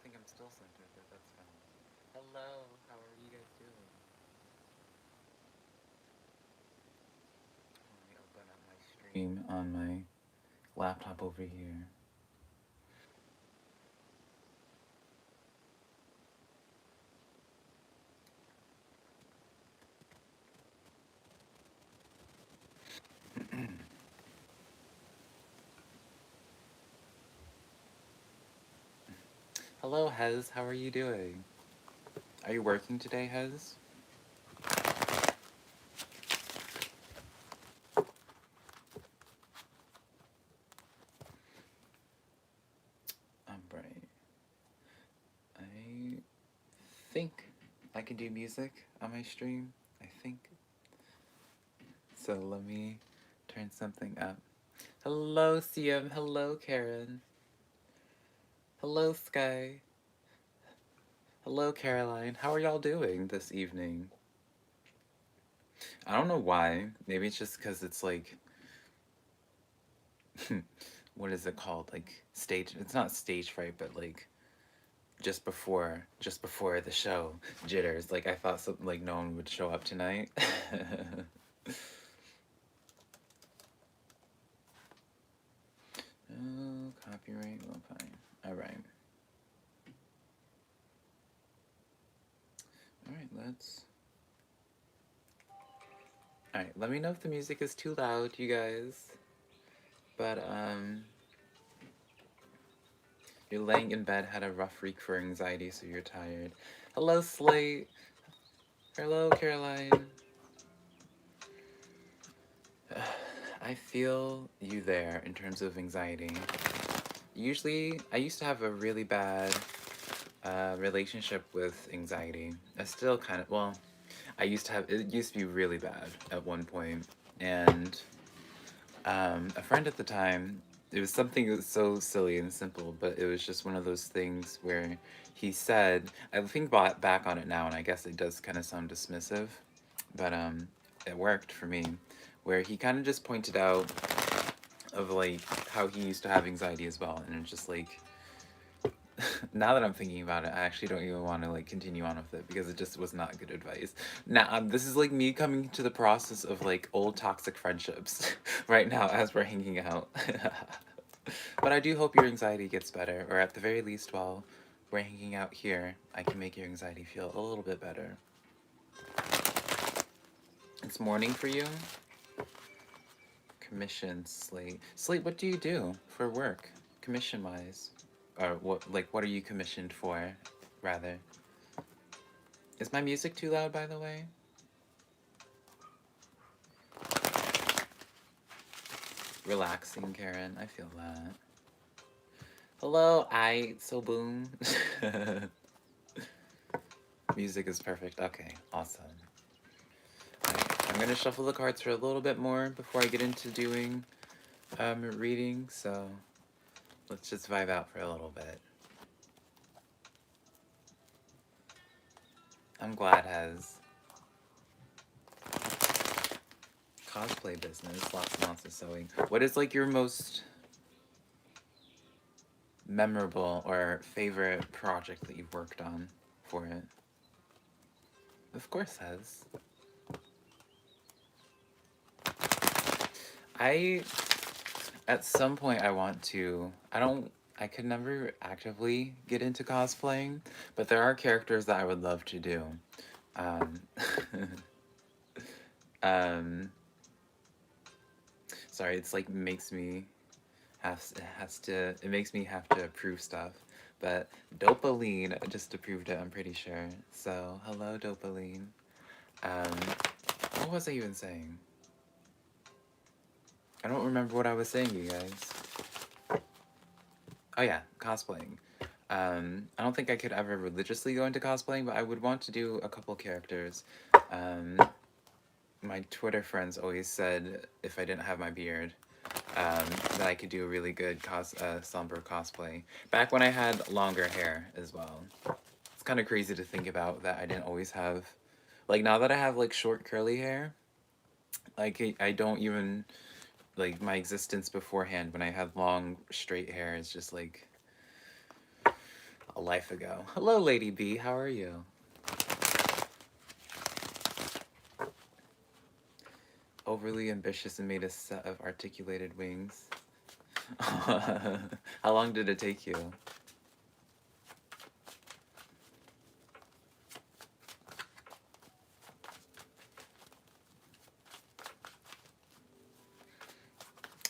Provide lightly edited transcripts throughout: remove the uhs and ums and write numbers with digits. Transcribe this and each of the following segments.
think I'm still centered, but that's fine. Hello, how are you guys doing? Let me open up my stream on my laptop over here. Hello, Hez, how are you doing? Are you working today, Hez? I'm bright. I think I can do music on my stream. I think. So let me turn something up. Hello, CM. Hello, Karen. Hello, Sky. Hello, Caroline. How are y'all doing this evening? I don't know why. Maybe it's just because it's like, what is it called? Like stage. It's not stage fright, but like just before the show jitters. Like I thought something like no one would show up tonight. Oh, copyright. Well, fine. All right. All right. Let's. All right. Let me know if the music is too loud, you guys. But you're laying in bed, had a rough week for anxiety, so you're tired. Hello, Slate. Hello, Caroline. I feel you there in terms of anxiety. Usually, I used to have a really bad relationship with anxiety. I still kind of, well, I used to have, it used to be really bad at one point. And a friend at the time, it was something that was so silly and simple, but it was just one of those things where he said, I think back on it now, and I guess it does kind of sound dismissive, but it worked for me, where he kind of just pointed out of like how he used to have anxiety as well, and it's just like now that I'm thinking about it, I actually don't even want to like continue on with it because it just was not good advice. Now, this is like me coming to the process of like old toxic friendships right now as we're hanging out. But I do hope your anxiety gets better, or at the very least, while we're hanging out here, I can make your anxiety feel a little bit better. It's morning for you? Commission, Slate. Slate, what do you do for work, commission wise? Or what are you commissioned for, rather? Is my music too loud, by the way? Relaxing, Karen. I feel that. Hello, I so boom. Music is perfect. Okay, awesome. Right, I'm gonna shuffle the cards for a little bit more before I get into doing reading. So let's just vibe out for a little bit. I'm glad has cosplay business, lots and lots of sewing. What is like your most memorable or favorite project that you've worked on for it? Of course, has. I at some point I want to. I could never actively get into cosplaying, but there are characters that I would love to do. Um, um, sorry, it's like makes me it makes me have to approve stuff. But Dopaline just approved it, I'm pretty sure. So hello, Dopaline. Um, what was I even saying? I don't remember what I was saying, you guys. Oh yeah, cosplaying. I don't think I could ever religiously go into cosplaying, but I would want to do a couple characters. Um, my Twitter friends always said if I didn't have my beard, that I could do a really good somber cosplay. Back when I had longer hair as well. It's kind of crazy to think about that I didn't always have. Like now that I have like short curly hair, like I don't even like my existence beforehand when I had long straight hair is just like a life ago. Hello, Lady B. How are you? Overly ambitious and made a set of articulated wings. How long did it take you?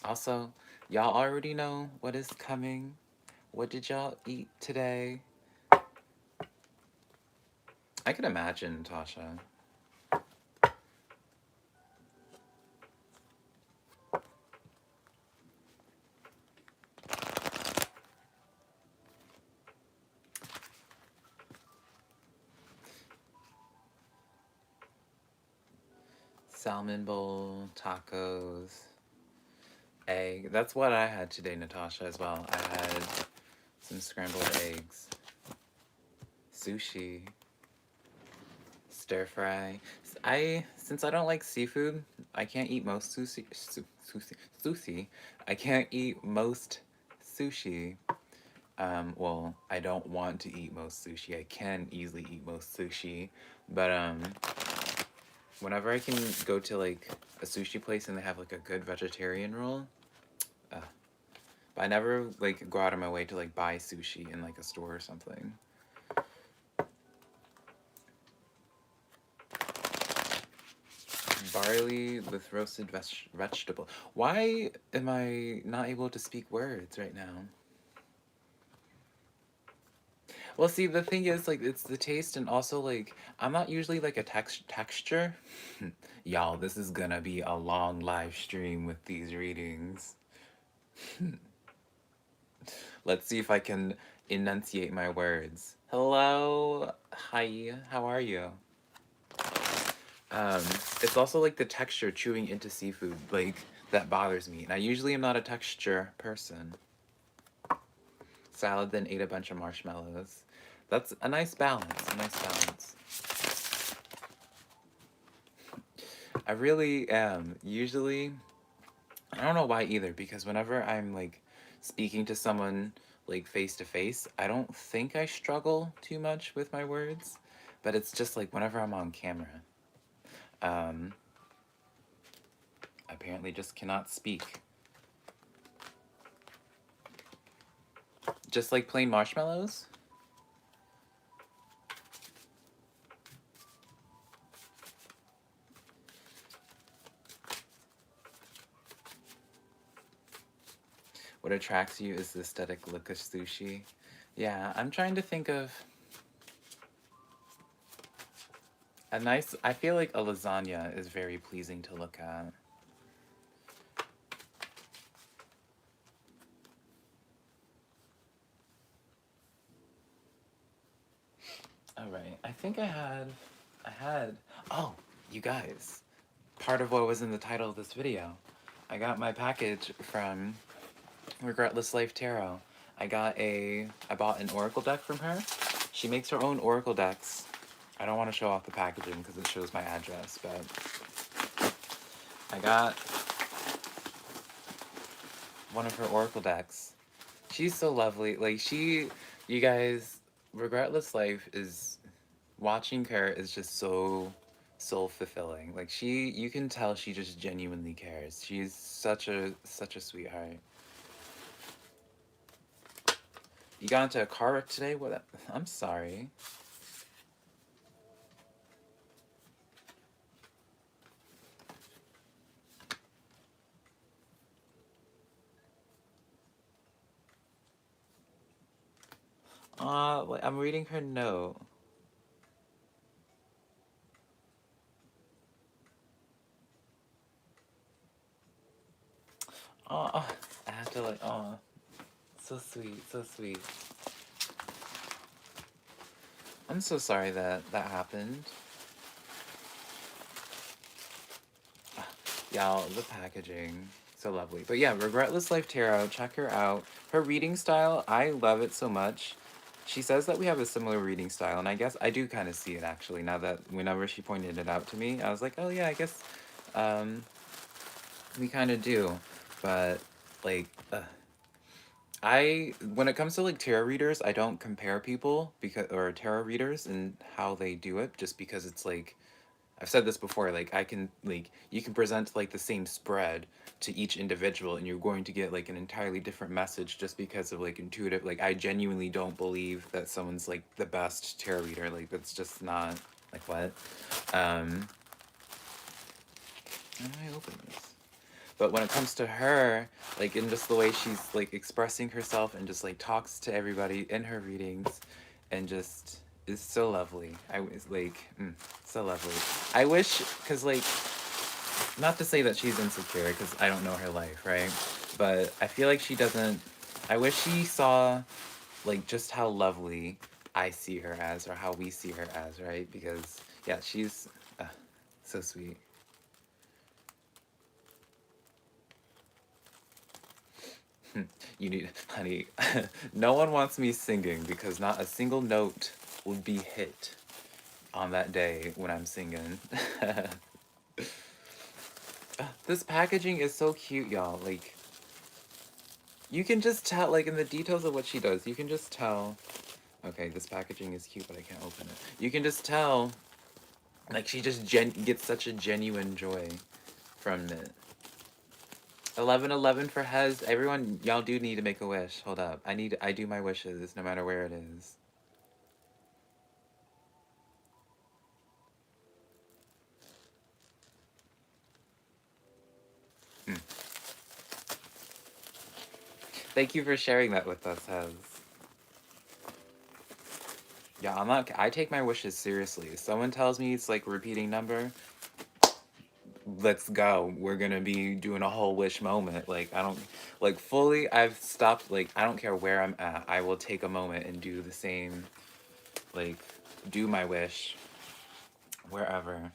Also, y'all already know what is coming. What did y'all eat today? I can imagine, Tasha. Salmon bowl, tacos, egg. That's what I had today, Natasha, as well. I had some scrambled eggs, sushi, stir fry. Since I don't like seafood, I can't eat most sushi. I can't eat most sushi. Well, I don't want to eat most sushi. I can easily eat most sushi, but whenever I can go to like a sushi place and they have like a good vegetarian roll, but I never like go out of my way to like buy sushi in like a store or something. Barley with roasted vegetable. Why am I not able to speak words right now? Well, see, the thing is, like, it's the taste, and also, like, I'm not usually, like, a texture. Y'all, this is gonna be a long live stream with these readings. Let's see if I can enunciate my words. Hello, hi, how are you? It's also, like, the texture chewing into seafood, like, that bothers me. And I usually am not a texture person. Salad, then ate a bunch of marshmallows. That's a nice balance, a nice balance. I really am. Usually, I don't know why either, because whenever I'm like speaking to someone like face to face, I don't think I struggle too much with my words, but it's just like whenever I'm on camera, I apparently just cannot speak. Just like plain marshmallows? What attracts you is the aesthetic look of sushi. Yeah, I'm trying to think of a nice, I feel like a lasagna is very pleasing to look at. All right, I think I had, oh, you guys, part of what was in the title of this video. I got my package from Regretless Life Tarot. I bought an oracle deck from her. She makes her own oracle decks. I don't want to show off the packaging because it shows my address, but I got one of her oracle decks. She's so lovely. Like, you guys, Regretless Life is, watching her is just so soul fulfilling. Like, you can tell she just genuinely cares. She's such a sweetheart. You got into a car wreck today? What? I'm sorry. I'm reading her note. I have to like, so sweet, so sweet. I'm so sorry that happened. Y'all, the packaging, so lovely. But yeah, Regretless Life Tarot, check her out. Her reading style, I love it so much. She says that we have a similar reading style, and I guess I do kind of see it actually, now that whenever she pointed it out to me, I was like, oh yeah, I guess we kind of do. But, like, when it comes to like tarot readers, I don't compare people because or tarot readers and how they do it just because it's like I've said this before, like I can like you can present like the same spread to each individual and you're going to get like an entirely different message just because of like intuitive like I genuinely don't believe that someone's like the best tarot reader. Like that's just not like what? How do I open this? But when it comes to her, like in just the way she's like expressing herself and just like talks to everybody in her readings and just is so lovely. I was like, so lovely. I wish, because like, not to say that she's insecure because I don't know her life, right? But I feel like she doesn't, I wish she saw like just how lovely I see her as or how we see her as, right? Because yeah, she's so sweet. You need, honey, no one wants me singing because not a single note would be hit on that day when I'm singing. This packaging is so cute, y'all. Like, you can just tell, like, in the details of what she does, you can just tell. Okay, this packaging is cute, but I can't open it. You can just tell, like, she just gets such a genuine joy from it. 1111 for Hez. Everyone, y'all do need to make a wish. Hold up. I do my wishes no matter where it is. Thank you for sharing that with us, Hez. Yeah, I take my wishes seriously. If someone tells me it's like a repeating number, let's go. We're gonna be doing a whole wish moment. Like, I don't, like, fully, I've stopped, like, I don't care where I'm at. I will take a moment and do the same, like, do my wish wherever.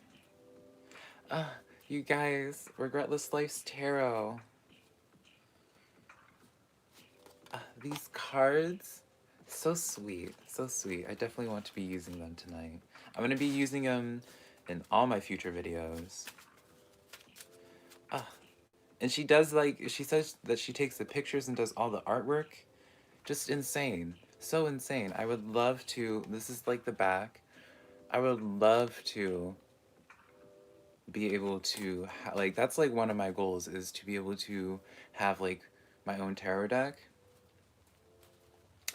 You guys, Regretless Life's Tarot. These cards, so sweet, so sweet. I definitely want to be using them tonight. I'm gonna be using them in all my future videos. And she does like, she says that she takes the pictures and does all the artwork. Just insane. So insane. I would love to, this is like the back. I would love to be able to, like, that's like one of my goals is to be able to have like my own tarot deck.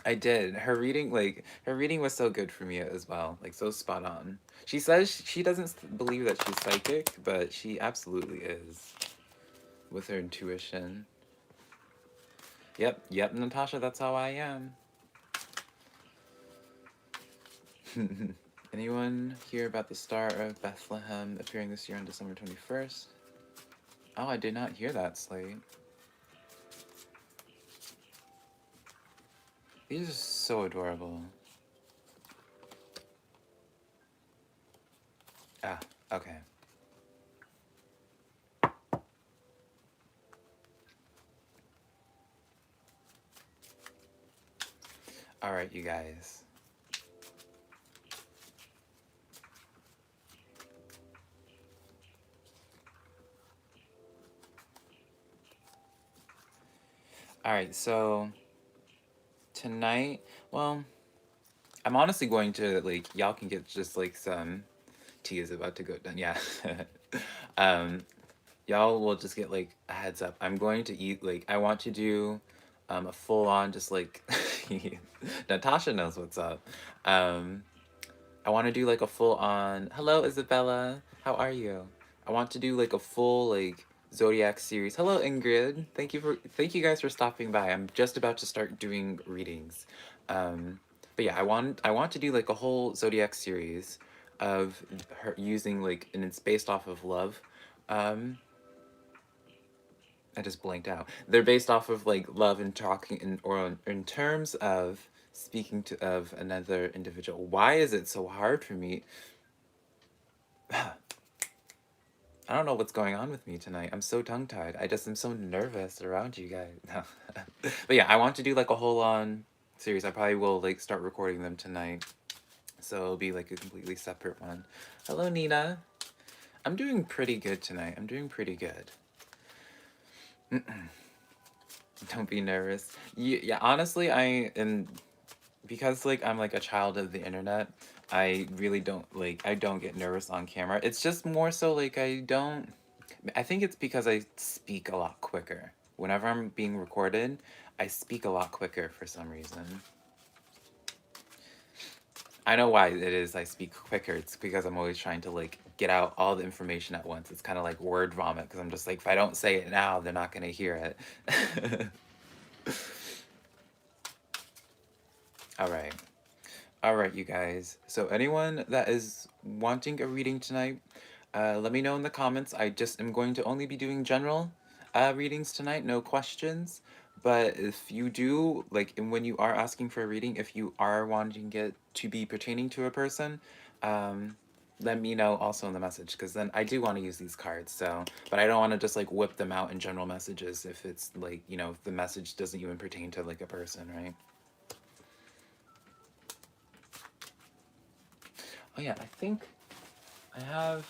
I did. Her reading, like, her reading was so good for me as well. Like, so spot on. She says she doesn't believe that she's psychic, but she absolutely is with her intuition. Yep, Natasha, that's how I am. Anyone hear about the Star of Bethlehem appearing this year on December 21st? Oh, I did not hear that, Slate. These are so adorable. Ah, okay. Alright, you guys. Alright, so tonight, well, I'm honestly going to, like, y'all can get just, like, some tea is about to go down. Yeah. Y'all will just get, like, a heads up. I'm going to eat, like, I want to do a full-on, just, like, Natasha knows what's up. I want to do, like, a full-on, hello, Isabella, how are you? I want to do, like, a full, like, Zodiac series. Hello, Ingrid. Thank you guys for stopping by. I'm just about to start doing readings. But yeah, I want to do, like, a whole Zodiac series of her using, like, and it's based off of love. I just blanked out. They're based off of like love and talking in terms of speaking to of another individual. Why is it so hard for me? I don't know what's going on with me tonight. I'm so tongue-tied. I just am so nervous around you guys. But yeah, I want to do like a whole on series. I probably will like start recording them tonight. So it'll be like a completely separate one. Hello, Nina. I'm doing pretty good tonight. I'm doing pretty good. Don't be nervous. Yeah, honestly, because like I'm like a child of the internet, I really don't like I don't get nervous on camera. It's just more so like I think it's because I speak a lot quicker. Whenever I'm being recorded, I speak a lot quicker for some reason. I know why it is I speak quicker. It's because I'm always trying to like get out all the information at once. It's kind of like word vomit because I'm just like if I don't say it now, they're not going to hear it. All right. All right, you guys. So anyone that is wanting a reading tonight, let me know in the comments. I just am going to only be doing general readings tonight, no questions. But if you do, like, and when you are asking for a reading, if you are wanting it to be pertaining to a person, um, let me know also in the message, because then I do want to use these cards. So, but I don't want to just like whip them out in general messages if it's like, if the message doesn't even pertain to like a person, right? Oh yeah, I think I have.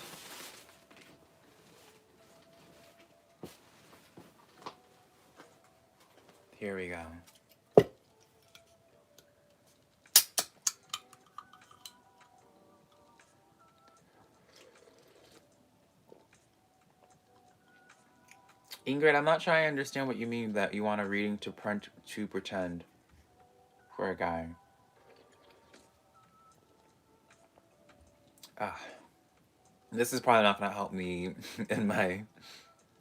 Here we go. Ingrid, I'm not sure I understand what you mean that you want a reading to pretend for a guy. Ah, this is probably not going to help me in my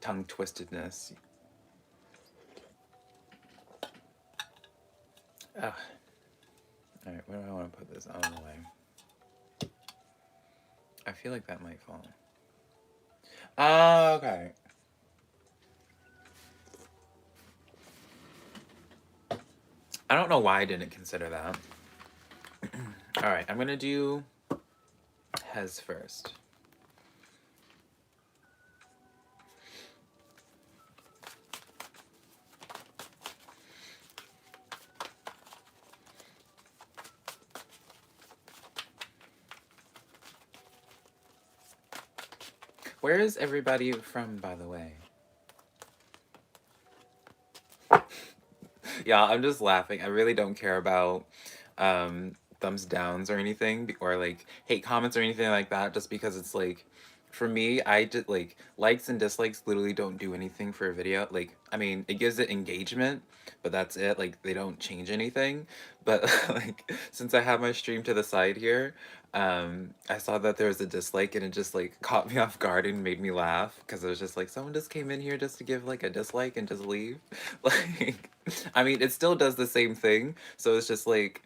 tongue twistedness. Ah. All right, where do I want to put this? Out of the way. I feel like that might fall. Oh, okay. I don't know why I didn't consider that. All right, I'm going to do Hez first. Where is everybody from, by the way? Yeah, I'm just laughing. I really don't care about thumbs downs or anything, or like hate comments or anything like that, just because it's like, for me, I did like likes and dislikes literally don't do anything for a video. Like, I mean, it gives it engagement, but that's it. Like, they don't change anything. But like, since I have my stream to the side here, I saw that there was a dislike and it just like caught me off guard and made me laugh because it was just like someone just came in here just to give like a dislike and just leave. Like, I mean, it still does the same thing. So it's just like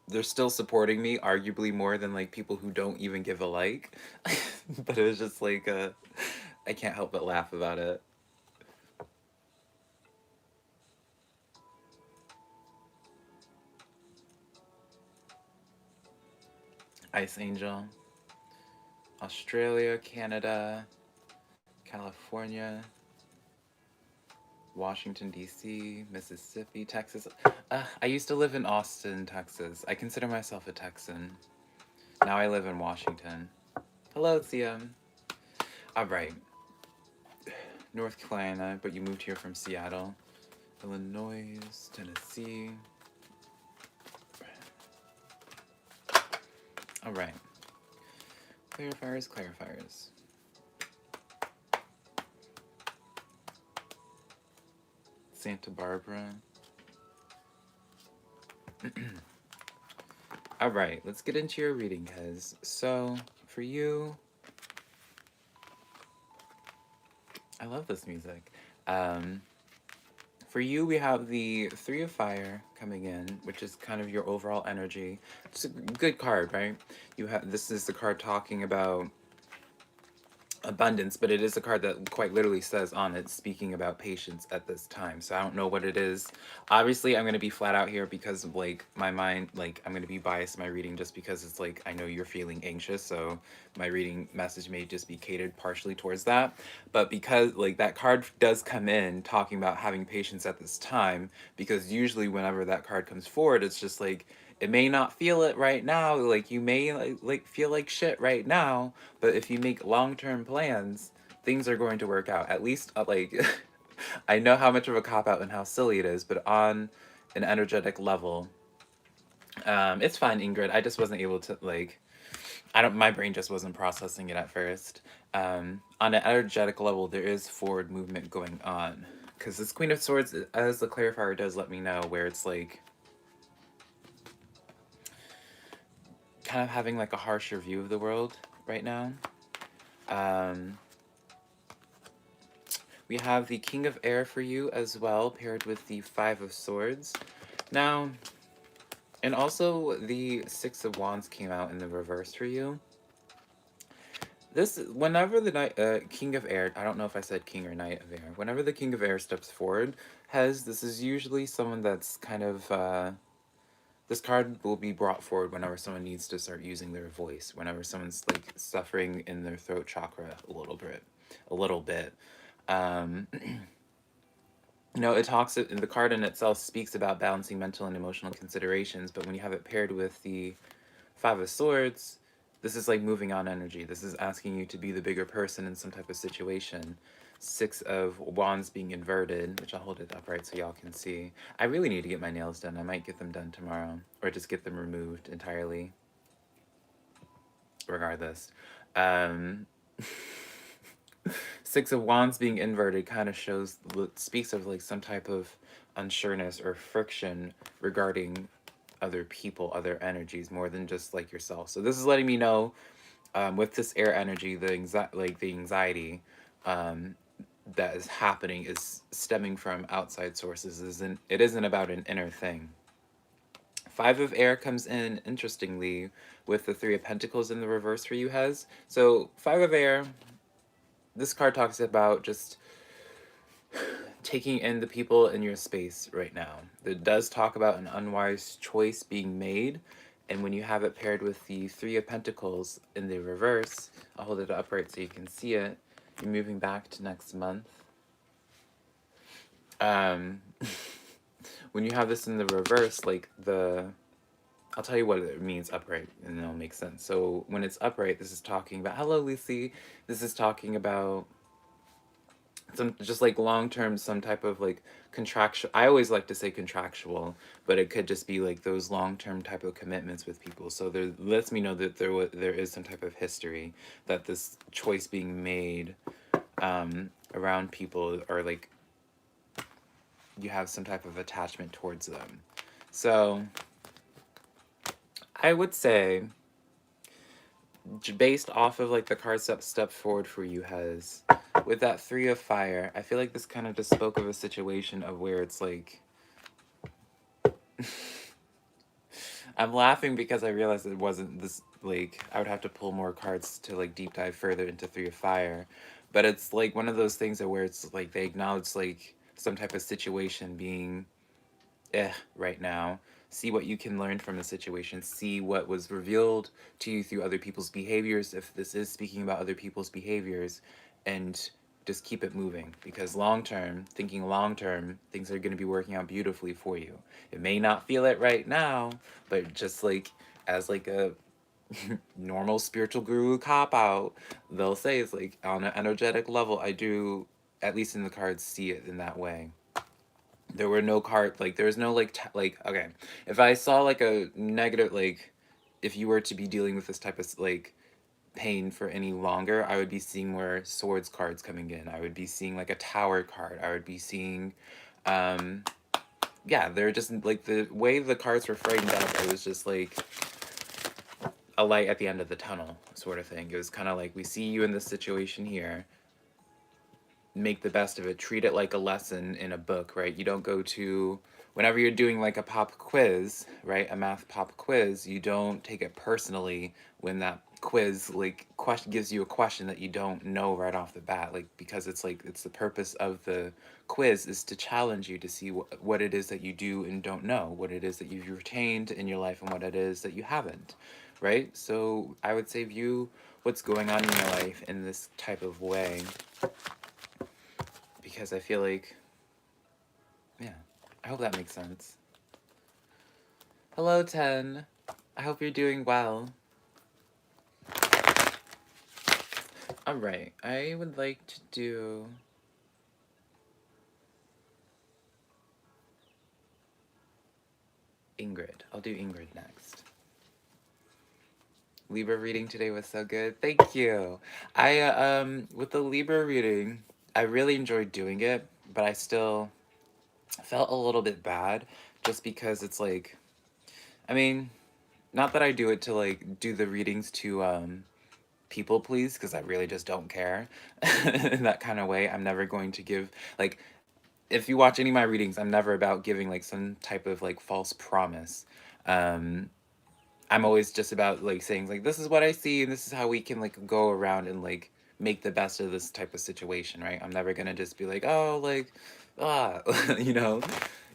they're still supporting me, arguably more than like people who don't even give a like. But it was just like I can't help but laugh about it. Ice Angel, Australia, Canada, California, Washington, D.C., Mississippi, Texas. I used to live in Austin, Texas. I consider myself a Texan. Now I live in Washington. Hello, CM. All right. North Carolina, but you moved here from Seattle. Illinois, Tennessee. All right. Clarifiers, clarifiers. Santa Barbara. All right, let's get into your reading, Hez. So, for you, I love this music. For you, we have the Three of Fire coming in, which is kind of your overall energy. It's a good card, right? This is the card talking about abundance, but it is a card that quite literally says on it, speaking about patience at this time. So I don't know what it is. Obviously, I'm going to be flat out here because of like my mind, like I'm going to be biased in my reading just because it's like I know you're feeling anxious, so my reading message may just be catered partially towards that. But because like that card does come in talking about having patience at this time, because usually whenever that card comes forward, it's just like it may not feel it right now, like you may like feel like shit right now, but if you make long-term plans, things are going to work out. At least like I know how much of a cop-out and how silly it is, but on an energetic level, it's fine, Ingrid. I just wasn't able to, like, my brain just wasn't processing it at first. On an energetic level, there is forward movement going on. Because this Queen of Swords, as the clarifier does let me know, where it's like, kind of having like a harsher view of the world right now. We have the King of Air for you as well, paired with the Five of Swords. Now, and also the Six of Wands came out in the reverse for you. This, whenever the King of Air, I don't know if I said King or Knight of Air, whenever the King of Air steps forward, this is usually someone that's kind of, this card will be brought forward whenever someone needs to start using their voice, whenever someone's like suffering in their throat chakra a little bit. You know, it talks, the card in itself speaks about balancing mental and emotional considerations, but when you have it paired with the Five of Swords, this is like moving on energy. This is asking you to be the bigger person in some type of situation. Six of Wands being inverted, which I'll hold it upright so y'all can see. I really need to get my nails done. I might get them done tomorrow, or just get them removed entirely. Regardless. Six of Wands being inverted kind of speaks of like some type of unsureness or friction regarding other people, other energies, more than just like yourself. So this is letting me know, with this air energy, the anxiety that is happening is stemming from outside sources. It isn't about an inner thing. Five of Air comes in, interestingly, with the Three of Pentacles in the reverse for you, Hez. So Five of Air, this card talks about just taking in the people in your space right now. It does talk about an unwise choice being made, and when you have it paired with the Three of Pentacles in the reverse, I'll hold it upright so you can see it. You're moving back to next month. When you have this in the reverse, like I'll tell you what it means upright, and it'll make sense. So when it's upright, this is talking about, hello, Lucy. This is talking about some just like long-term, some type of like contractual. I always like to say contractual, but it could just be like those long-term type of commitments with people. So there lets me know that there is some type of history that this choice being made around people, or like you have some type of attachment towards them. So I would say, based off of like the card step forward for you, has with that Three of Fire, I feel like this kind of just spoke of a situation of where it's like I'm laughing because I realized it wasn't this, like, I would have to pull more cards to like deep dive further into Three of Fire, but it's like one of those things that where it's like they acknowledge like some type of situation being right now. See what you can learn from the situation. See what was revealed to you through other people's behaviors, if this is speaking about other people's behaviors, and just keep it moving. Because long term, things are going to be working out beautifully for you. It may not feel it right now, but just like as like a normal spiritual guru cop out, they'll say it's like on an energetic level, I do, at least in the cards, see it in that way. There were no there was no okay, if I saw like a negative, like if you were to be dealing with this type of like pain for any longer, I would be seeing more swords cards coming in. I would be seeing like a tower card. I would be seeing yeah, they're just like the way the cards were framed up, it was just like a light at the end of the tunnel sort of thing. It was kind of like, we see you in this situation here, make the best of it, treat it like a lesson in a book, right? You don't go to, whenever you're doing like a pop quiz, right, a math pop quiz, you don't take it personally when that quiz like gives you a question that you don't know right off the bat, like, because it's like, it's the purpose of the quiz is to challenge you to see what it is that you do and don't know, what it is that you've retained in your life and what it is that you haven't, right? So I would say view what's going on in your life in this type of way, because I feel like, yeah, I hope that makes sense. Hello, 10. I hope you're doing well. Alright, I would like to do Ingrid. I'll do Ingrid next. Libra reading today was so good. Thank you. With the Libra reading, I really enjoyed doing it, but I still felt a little bit bad just because it's like, I mean, not that I do it to like do the readings to people please, because I really just don't care in that kind of way. I'm never going to give like, if you watch any of my readings, I'm never about giving like some type of like false promise. Um, I'm always just about like saying like, this is what I see and this is how we can like go around and like make the best of this type of situation, right? I'm never gonna just be like, oh, like, ah, you know,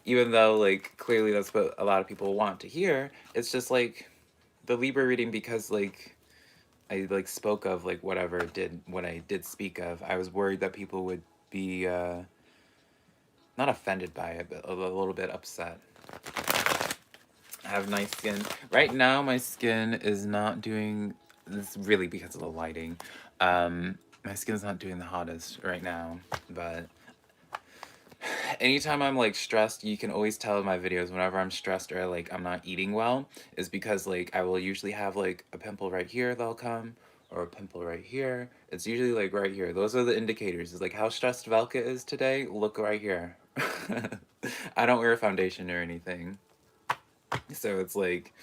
even though like clearly that's what a lot of people want to hear. It's just like the Libra reading, because like I like spoke of like whatever did what I did speak of. I was worried that people would be not offended by it, but a little bit upset. I have nice skin. Right now, my skin is not doing this really because of the lighting. My skin's not doing the hottest right now, but anytime I'm like stressed, you can always tell in my videos whenever I'm stressed or like I'm not eating well, is because like I will usually have like a pimple right here that'll come, or a pimple right here. It's usually like right here. Those are the indicators. It's like how stressed Velka is today. Look right here. I don't wear foundation or anything. So it's like,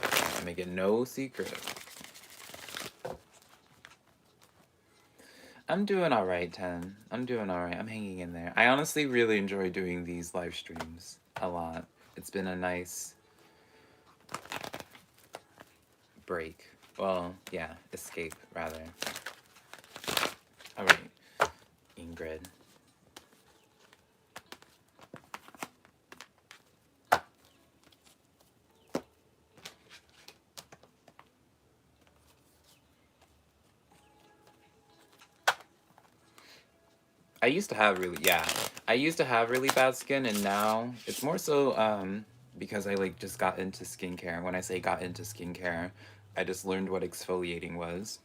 I make it no secret. I'm doing alright, 10. I'm doing alright. I'm hanging in there. I honestly really enjoy doing these live streams a lot. It's been a nice break. Well, yeah, escape, rather. Alright, Ingrid. I used to have really, yeah. I used to have really bad skin, and now it's more so because I like just got into skincare. When I say got into skincare, I just learned what exfoliating was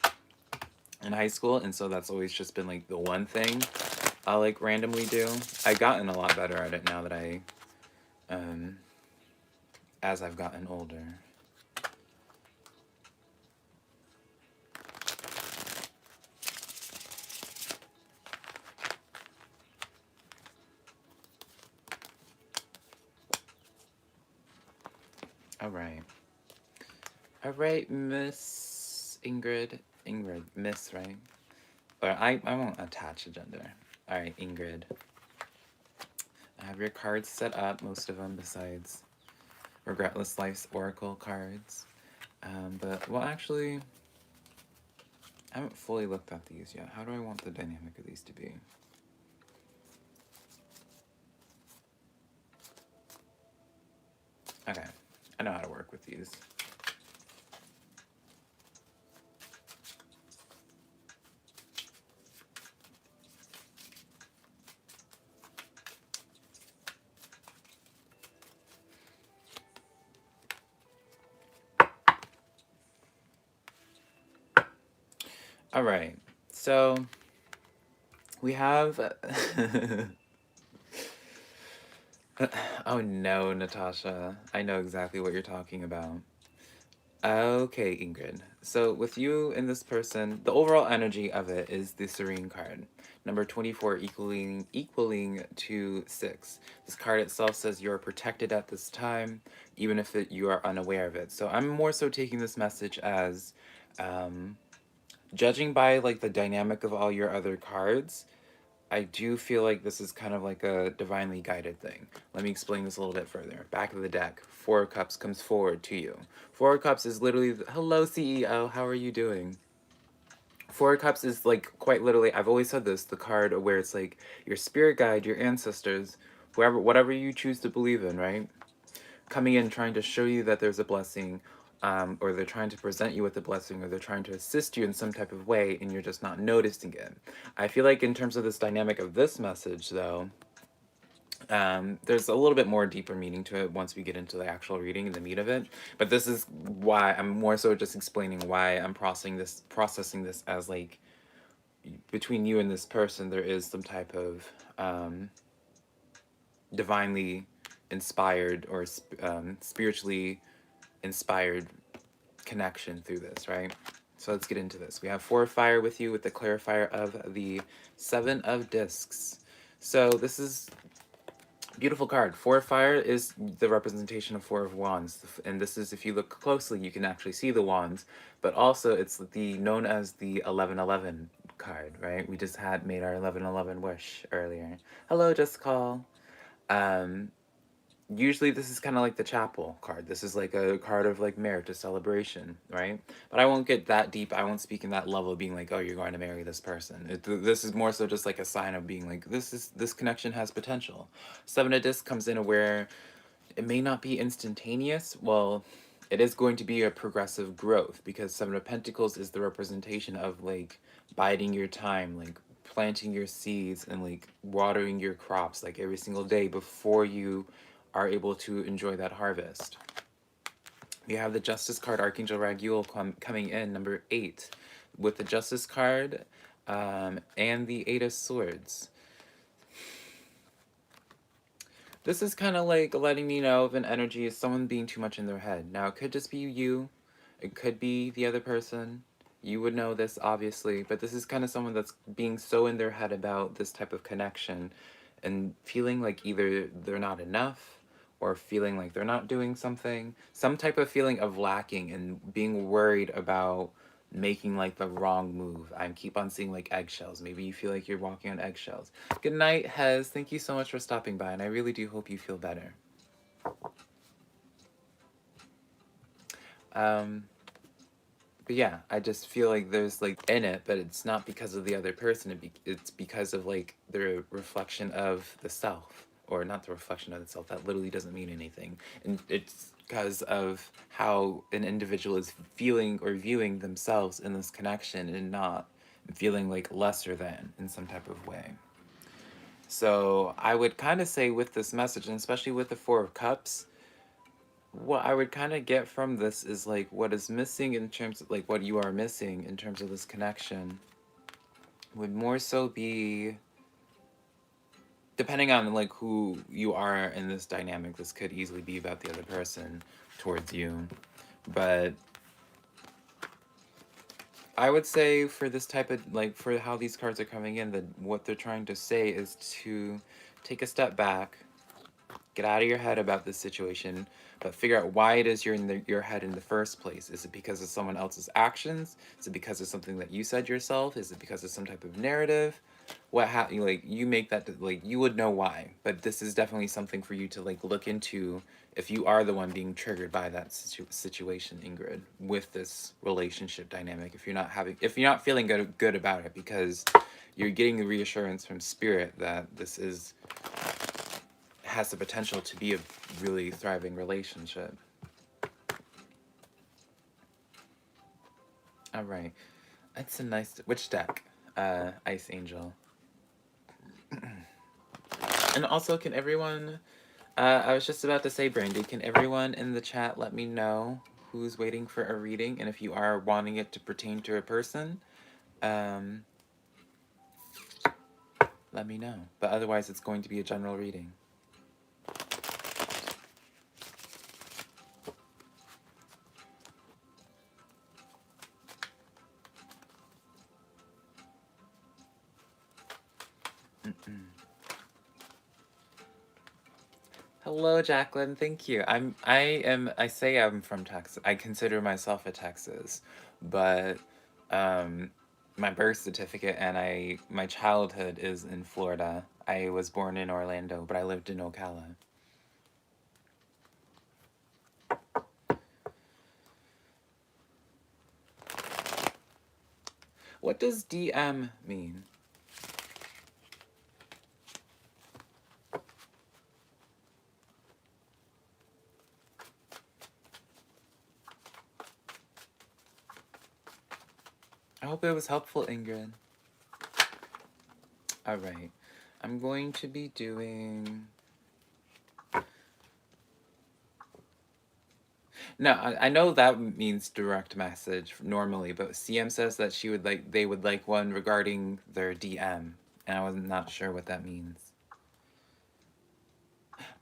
in high school, and so that's always just been like the one thing I'll like randomly do. I've gotten a lot better at it now that as I've gotten older. Alright. Alright, Miss Ingrid. Ingrid, Miss, right? Or I won't attach a gender. Alright, Ingrid. I have your cards set up, most of them besides Regretless Life's Oracle cards. But, well, actually, I haven't fully looked at these yet. How do I want the dynamic of these to be? Okay, I know how to work with these. Alright, so we have... oh no, Natasha. I know exactly what you're talking about. Okay, Ingrid. So with you and this person, the overall energy of it is the Serene card. Number 24 equaling to 6. This card itself says you're protected at this time, even if you are unaware of it. So I'm more so taking this message as, judging by like the dynamic of all your other cards, I do feel like this is kind of like a divinely guided thing. Let me explain this a little bit further. Back of the deck, Four of Cups comes forward to you. Four of Cups is literally, hello CEO, how are you doing? Four of Cups is like quite literally, I've always said this, the card where it's like your spirit guide, your ancestors, whatever you choose to believe in, right? Coming in trying to show you that there's a blessing, or they're trying to present you with a blessing, or they're trying to assist you in some type of way, and you're just not noticing it. I feel like in terms of this dynamic of this message, though, there's a little bit more deeper meaning to it once we get into the actual reading and the meat of it. But this is why I'm more so just explaining why I'm processing this as like between you and this person, there is some type of divinely inspired or spiritually inspired connection through this, right? So let's get into this. We have 4 of fire with you with the clarifier of the 7 of discs. So this is beautiful card. 4 of fire is the representation of 4 of wands, and this is, if you look closely, you can actually see the wands, but also it's the known as the 1111 card, right? We just had made our 1111 wish earlier. Hello, Just Call. Um, Usually this is kind of like the chapel card. This is like a card of like merit, a celebration, right? But I won't get that deep. I won't speak in that level of being like, oh, you're going to marry this person. This is more so just like a sign of being like, this connection has potential. 7 of discs comes in where it may not be instantaneous. Well, it is going to be a progressive growth, because 7 of pentacles is the representation of like biding your time, like planting your seeds and like watering your crops like every single day before you are able to enjoy that harvest. We have the Justice card, Archangel Raguel, coming in, number 8, with the Justice card and the 8 of Swords. This is kind of like letting me know if an energy is someone being too much in their head. Now, it could just be you. It could be the other person. You would know this, obviously, but this is kind of someone that's being so in their head about this type of connection and feeling like either they're not enough or feeling like they're not doing something. Some type of feeling of lacking and being worried about making like the wrong move. I keep on seeing like eggshells. Maybe you feel like you're walking on eggshells. Good night, Hez. Thank you so much for stopping by, and I really do hope you feel better. But yeah, I just feel like there's like in it, but it's not because of the other person. It's because of like the reflection of the self, or not the reflection of the self. That literally doesn't mean anything, and it's because of how an individual is feeling or viewing themselves in this connection, and not feeling like lesser than in some type of way. So I would kind of say with this message, and especially with the 4 of Cups, what I would kind of get from this is like what is missing in terms of like what you are missing in terms of this connection would more so be, depending on like who you are in this dynamic, this could easily be about the other person towards you, but I would say for this type of like, for how these cards are coming in, that what they're trying to say is to take a step back, get out of your head about this situation, but figure out why it is you're in your head in the first place. Is it because of someone else's actions? Is it because of something that you said yourself? Is it because of some type of narrative? Like, you make that, like, you would know why, but this is definitely something for you to like look into if you are the one being triggered by that situation, Ingrid, with this relationship dynamic. If you're not feeling good about it, because you're getting the reassurance from spirit that this has the potential to be a really thriving relationship. All right, that's a nice, which deck? Ice Angel. And also, can everyone, I was just about to say, Brandy, can everyone in the chat let me know who's waiting for a reading, and if you are wanting it to pertain to a person, let me know. But otherwise, it's going to be a general reading. Hello, Jacqueline. Thank you. I say I'm from Texas. I consider myself a Texas, but my birth certificate and my childhood is in Florida. I was born in Orlando, but I lived in Ocala. What does DM mean? I hope it was helpful, Ingrid. All right. I'm going to be doing... No, I know that means direct message normally, but CM says that they would like one regarding their DM, and I was not sure what that means.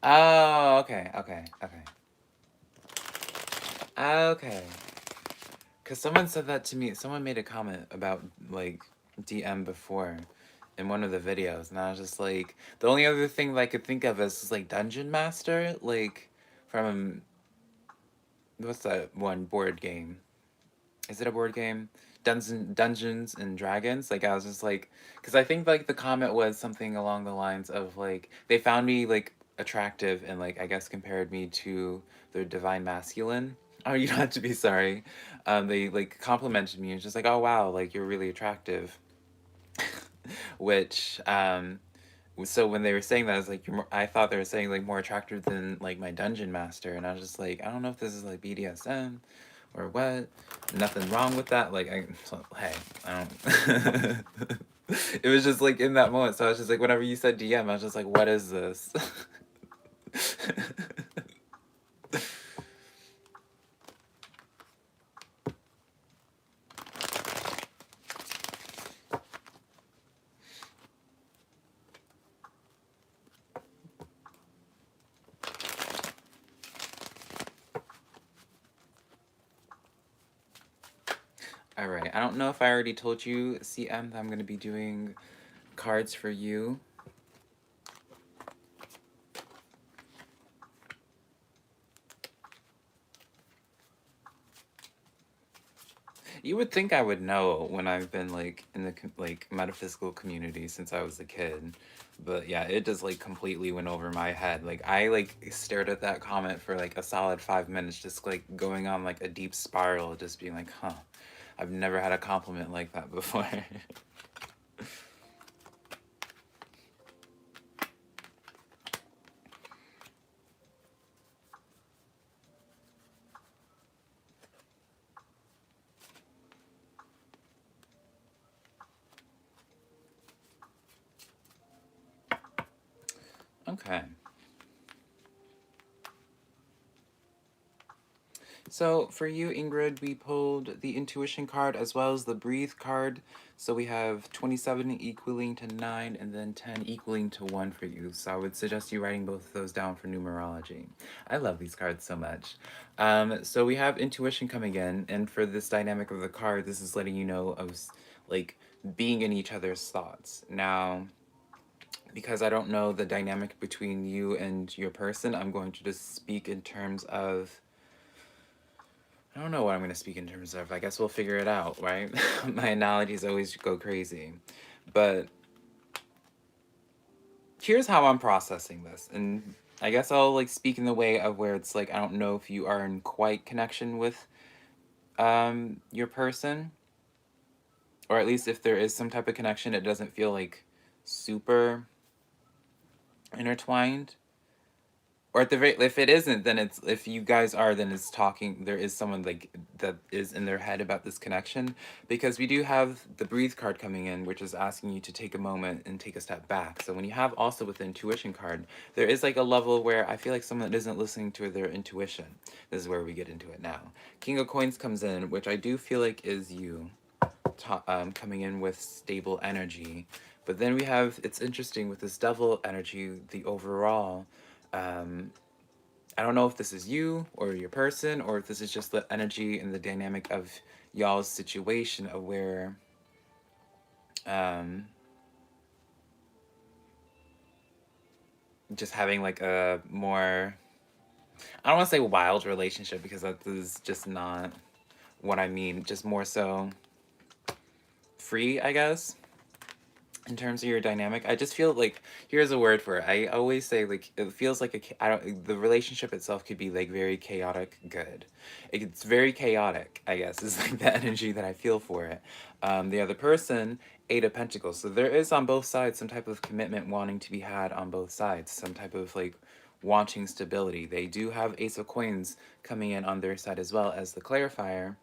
Oh, okay, okay, okay. Okay. Because someone said that to me. Someone made a comment about, like, DM before in one of the videos. And I was just like, the only other thing that I could think of is, like, Dungeon Master. Like, from, what's that one board game? Is it a board game? Dungeons and Dragons. Like I was just like, because I think like the comment was something along the lines of like they found me like attractive and like I guess compared me to their divine masculine. Oh, you don't have to be sorry. They like complimented me and just like, oh wow, like you're really attractive. Which so when they were saying that, I was like, I thought they were saying like more attractive than like my dungeon master, and I was just like, I don't know if this is like BDSM or what. Nothing wrong with that. Like, so, hey, I don't. It was just like in that moment. So I was just like, whenever you said DM, I was just like, what is this? All right. I don't know if I already told you, CM, that I'm going to be doing cards for you. You would think I would know when I've been like in the like metaphysical community since I was a kid. But yeah, it just like completely went over my head. Like I like stared at that comment for like a solid 5 minutes, just like going on like a deep spiral, just being like, huh, I've never had a compliment like that before. Okay. So for you, Ingrid, we pulled the intuition card as well as the breathe card. So we have 27 equaling to 9 and then 10 equaling to 1 for you. So I would suggest you writing both of those down for numerology. I love these cards so much. So we have intuition coming in, and for this dynamic of the card, this is letting you know of like being in each other's thoughts. Now, because I don't know the dynamic between you and your person, I'm going to just speak in terms of I don't know what I'm going to speak in terms of. I guess we'll figure it out, right? My analogies always go crazy. But here's how I'm processing this. And I guess I'll like speak in the way of where it's like I don't know if you are in quite connection with your person, or at least if there is some type of connection, it doesn't feel like super intertwined. Or at the very, if it isn't, then it's, if you guys are, then it's talking, there is someone like that is in their head about this connection, because we do have the breathe card coming in, which is asking you to take a moment and take a step back. So when you have also with the intuition card, there is like a level where I feel like someone that isn't listening to their intuition. This is where we get into it now. King of Coins comes in, which I do feel like is you, coming in with stable energy. But then we have, it's interesting with this devil energy, the overall, I don't know if this is you or your person, or if this is just the energy and the dynamic of y'all's situation of where um, just having like a more, I don't want to say wild relationship because that is just not what I mean, just more so free, I guess. In terms of your dynamic, I just feel like, here's a word for it. I always say like it feels like I don't, the relationship itself could be like very chaotic good. It's very chaotic, I guess, is like the energy that I feel for it. The other person, Eight of Pentacles, so there is on both sides some type of commitment wanting to be had on both sides, some type of like wanting stability. They do have Ace of Coins coming in on their side as well as the clarifier,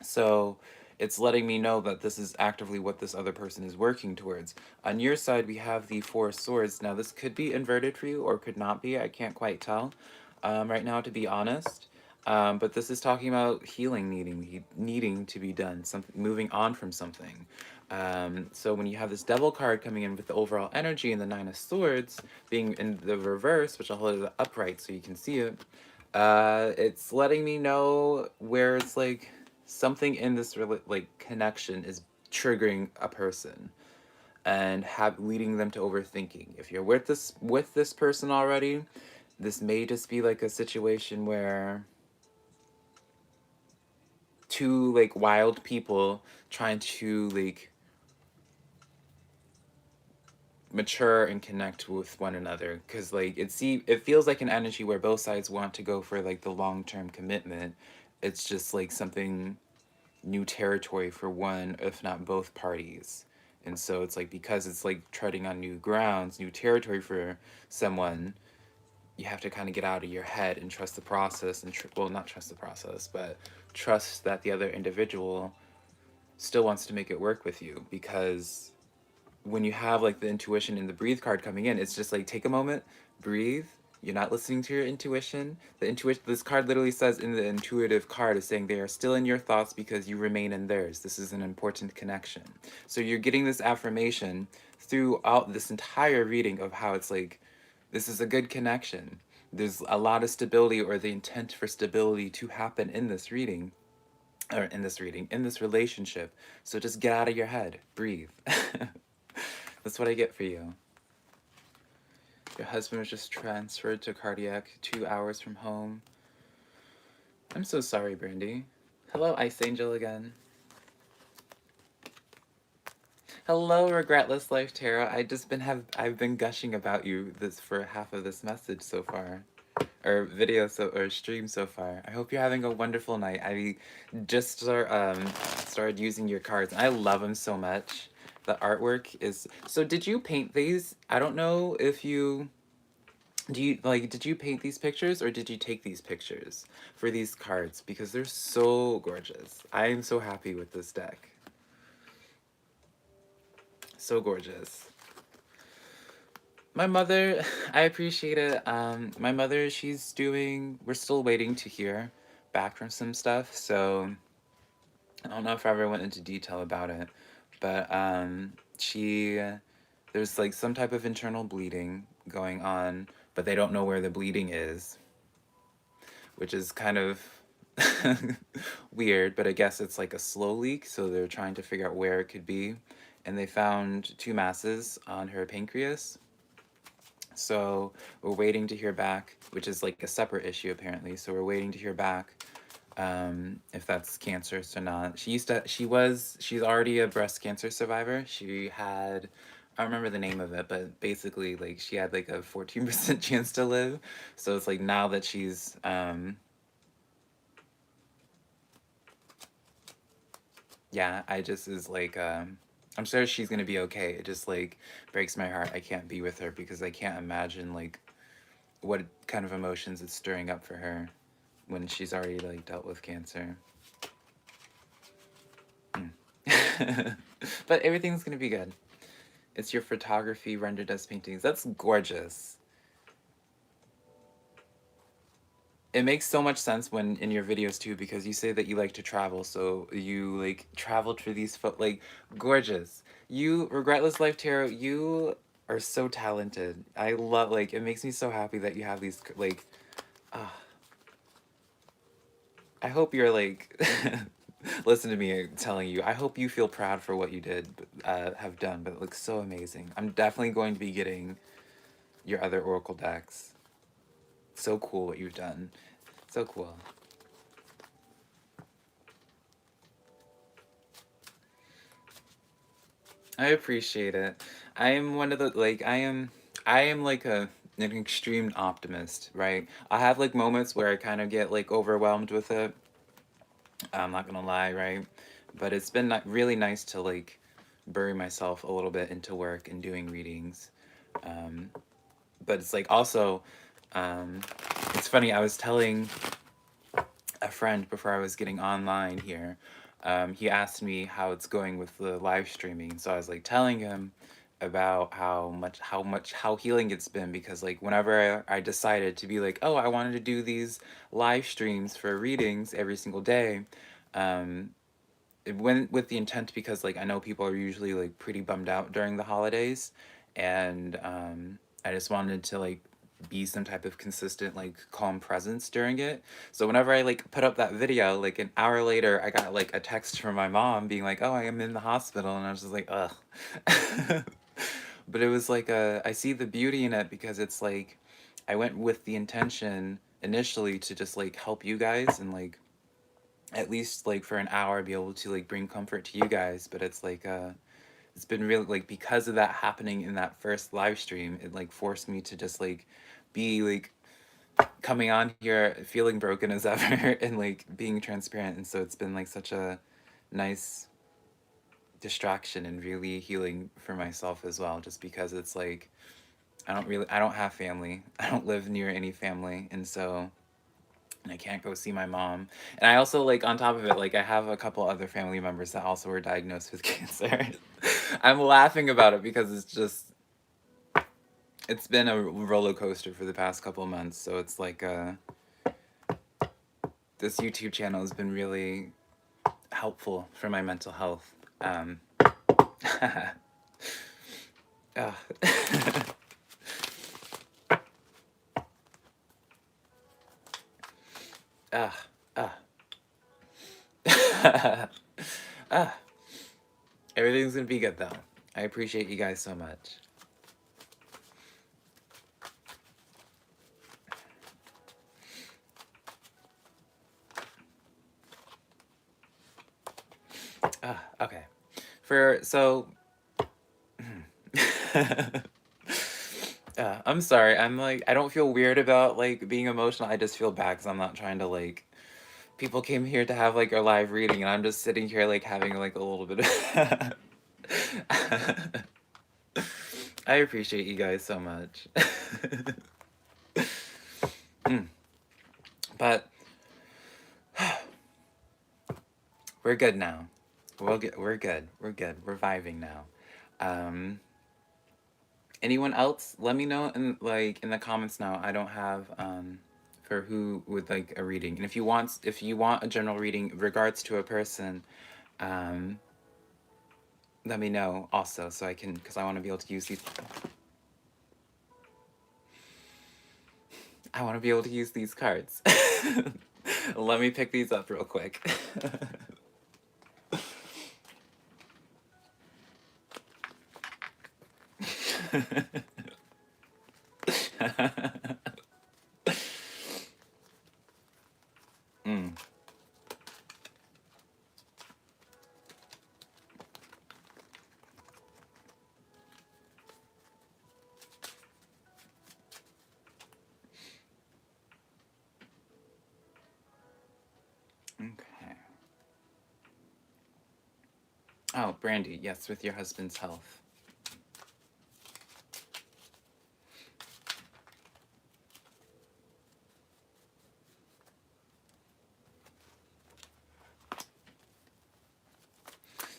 so it's letting me know that this is actively what this other person is working towards. On your side, we have the Four of Swords. Now, this could be inverted for you or could not be. I can't quite tell right now, to be honest. But this is talking about healing needing to be done, something, moving on from something. So when you have this Devil card coming in with the overall energy and the Nine of Swords being in the reverse, which I'll hold it upright so you can see it, it's letting me know where it's like something in this like connection is triggering a person and leading them to overthinking. If you're with this person already, this may just be like a situation where two like wild people trying to like mature and connect with one another, because like it feels like an energy where both sides want to go for like the long-term commitment. It's just like something new territory for one if not both parties. And so it's like, because it's like treading on new grounds, new territory for someone, you have to kind of get out of your head and trust the process and well, not trust the process, but trust that the other individual still wants to make it work with you. Because when you have like the intuition and the breathe card coming in, it's just like, take a moment, breathe. You're not listening to your intuition. The intuition, this card literally says in the intuitive card, is saying they are still in your thoughts because you remain in theirs. This is an important connection. So you're getting this affirmation throughout this entire reading of how it's like, this is a good connection. There's a lot of stability, or the intent for stability to happen in this reading, or in this relationship. So just get out of your head, breathe. That's what I get for you. Your husband was just transferred to cardiac 2 hours from home. I'm so sorry, Brandy. Hello, Ice Angel again. Hello, Regretless Life Tarot. I've been gushing about you this for half of this message so far, or video or stream so far. I hope you're having a wonderful night. I just started using your cards, and I love them so much. The artwork is so. Did you paint these? I don't know if you did you paint these pictures, or did you take these pictures for these cards? Because they're so gorgeous. I am so happy with this deck. So gorgeous. My mother, I appreciate it. My mother, we're still waiting to hear back from some stuff, so I don't know if I ever went into detail about it, but there's like some type of internal bleeding going on, but they don't know where the bleeding is, which is kind of weird, but I guess it's like a slow leak, so they're trying to figure out where it could be. And they found 2 masses on her pancreas. So we're waiting to hear back, which is like a separate issue apparently. So we're waiting to hear back if that's cancerous or not. She's already a breast cancer survivor. She had, I don't remember the name of it, but basically like she had like a 14% chance to live. So it's like, now that she's yeah, I just is like, I'm sure she's gonna be okay. It just like breaks my heart I can't be with her, because I can't imagine like what kind of emotions it's stirring up for her when she's already like dealt with cancer. But everything's gonna be good. It's your photography rendered as paintings. That's gorgeous. It makes so much sense when in your videos too, because you say that you like to travel, so you like traveled for these like gorgeous. You, Regretless Life Tarot, you are so talented. I love, like, it makes me so happy that you have these like I hope you're like listen to me telling you. I hope you feel proud for what you did have done, but it looks so amazing. I'm definitely going to be getting your other oracle decks. So cool what you've done. So cool. I appreciate it. I am one of the like I am like an extreme optimist, right? I have like moments where I kind of get like overwhelmed with it. I'm not gonna lie, right? But it's been really nice to like bury myself a little bit into work and doing readings. But it's like also, um, it's funny. I was telling a friend before I was getting online here. He asked me how it's going with the live streaming, so I was like telling him about how healing it's been, because like whenever I decided to be like, oh, I wanted to do these live streams for readings every single day, um, it went with the intent because like I know people are usually like pretty bummed out during the holidays, and I just wanted to like be some type of consistent like calm presence during it. So whenever I like put up that video, like an hour later, I got like a text from my mom being like, "Oh, I am in the hospital," and I was just like, "Ugh." But it was like I see the beauty in it because it's like I went with the intention initially to just like help you guys and like at least like for an hour be able to like bring comfort to you guys, but it's like it's been really like because of that happening in that first live stream, it like forced me to just like be like coming on here feeling broken as ever and like being transparent, and so it's been like such a nice distraction and really healing for myself as well, just because it's like I don't have family. I don't live near any family, and so and I can't go see my mom. And I also like on top of it, like I have a couple other family members that also were diagnosed with cancer. I'm laughing about it because it's just it's been a roller coaster for the past couple months. So it's like this YouTube channel has been really helpful for my mental health. Ah. Ah. Ah. Ah. Everything's gonna be good though. I appreciate you guys so much. Okay. For so I'm sorry. I'm like I don't feel weird about like being emotional. I just feel bad because I'm not trying to like people came here to have like a live reading and I'm just sitting here like having like a little bit of I appreciate you guys so much. Mm. But we're good now. We're good. We're good. We're vibing now. Um Anyone else? Let me know in like in the comments now. I don't have for who would like a reading. And if you want a general reading regards to a person, um let me know also so I can because I want to be able to use these I want to be able to use these cards. Let me pick these up real quick. Mm. Okay. Oh, Brandy, yes, with your husband's health.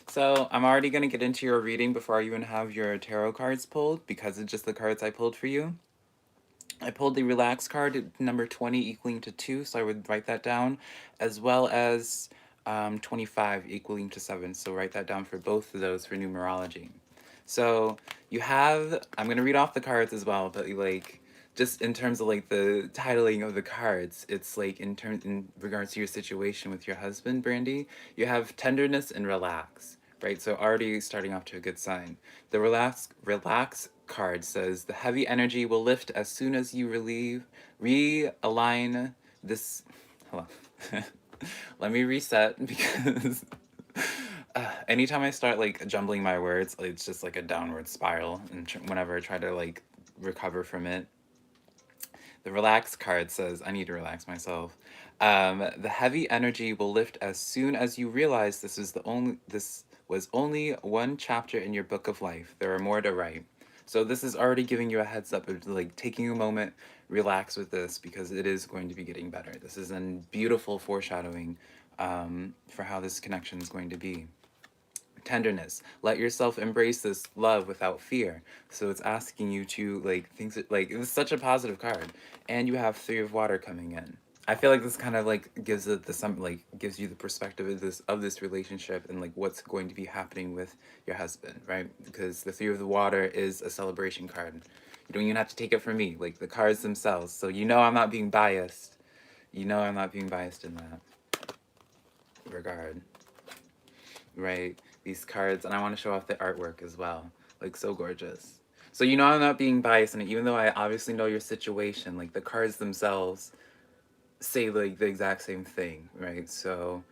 So I'm already going to get into your reading before I even have your tarot cards pulled because it's just the cards I pulled for you. I pulled the relax card at number 20 equaling to 2, so I would write that down, as well as 25 equaling to 7, so write that down for both of those for numerology. So you have, I'm going to read off the cards as well, but like, just in terms of like the titling of the cards, it's like in regards to your situation with your husband, Brandy, you have tenderness and relax, right? So already starting off to a good sign. The relax card says the heavy energy will lift as soon as you realign this. Hold on. Let me reset because anytime I start like jumbling my words, it's just like a downward spiral. And whenever I try to like recover from it, the relax card says I need to relax myself. The heavy energy will lift as soon as you realize this was only one chapter in your book of life. There are more to write. So this is already giving you a heads up of like taking a moment, relax with this because it is going to be getting better. This is a beautiful foreshadowing for how this connection is going to be. Tenderness. Let yourself embrace this love without fear. So it's asking you to like things that, like it's such a positive card. And you have 3 of water coming in. I feel like this kind of like gives it the some like gives you the perspective of this relationship and like what's going to be happening with your husband, right? Because the Three of the Water is a celebration card. You don't even have to take it from me, like the cards themselves. So you know I'm not being biased. You know I'm not being biased in that regard, right? These cards, and I want to show off the artwork as well. Like so gorgeous. So you know I'm not being biased in it, even though I obviously know your situation. Like the cards themselves say like the exact same thing, right? So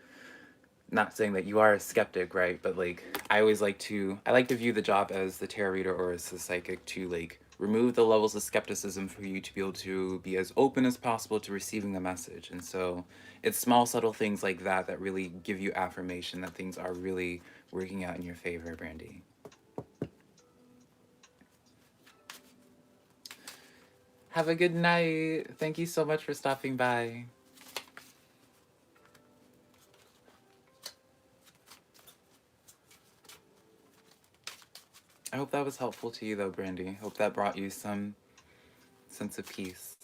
not saying that you are a skeptic, right? But like I like to view the job as the tarot reader or as the psychic to like remove the levels of skepticism for you to be able to be as open as possible to receiving the message. And so it's small subtle things like that that really give you affirmation that things are really working out in your favor, Brandy. Have a good night. Thank you so much for stopping by. I hope that was helpful to you though, Brandy. Hope that brought you some sense of peace.